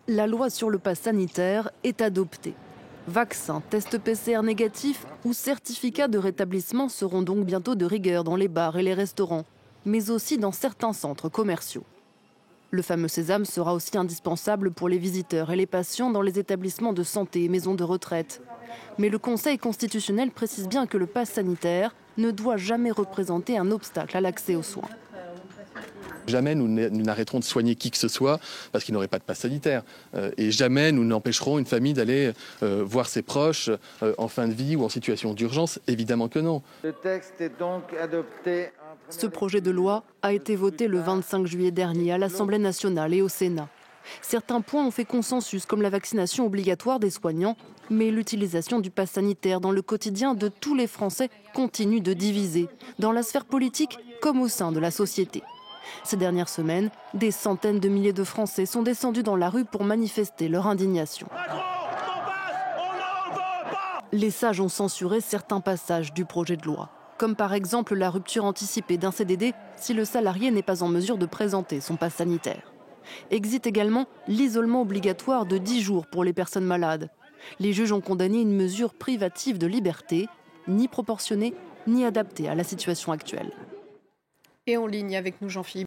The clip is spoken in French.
la loi sur le pass sanitaire est adoptée. Vaccin, test PCR négatif ou certificat de rétablissement seront donc bientôt de rigueur dans les bars et les restaurants, mais aussi dans certains centres commerciaux. Le fameux sésame sera aussi indispensable pour les visiteurs et les patients dans les établissements de santé et maisons de retraite. Mais le Conseil constitutionnel précise bien que le pass sanitaire ne doit jamais représenter un obstacle à l'accès aux soins. Jamais nous n'arrêterons de soigner qui que ce soit parce qu'il n'aurait pas de passe sanitaire. Et jamais nous n'empêcherons une famille d'aller voir ses proches en fin de vie ou en situation d'urgence. Évidemment que non. Le texte est donc adopté. Ce projet de loi a été voté le 25 juillet dernier à l'Assemblée nationale et au Sénat. Certains points ont fait consensus, comme la vaccination obligatoire des soignants, mais l'utilisation du pass sanitaire dans le quotidien de tous les Français continue de diviser, dans la sphère politique comme au sein de la société. Ces dernières semaines, des centaines de milliers de Français sont descendus dans la rue pour manifester leur indignation. Les sages ont censuré certains passages du projet de loi, comme par exemple la rupture anticipée d'un CDD si le salarié n'est pas en mesure de présenter son pass sanitaire. Existe également l'isolement obligatoire de 10 jours pour les personnes malades. Les juges ont condamné une mesure privative de liberté, ni proportionnée, ni adaptée à la situation actuelle. Et en ligne avec nous, Jean-Philippe.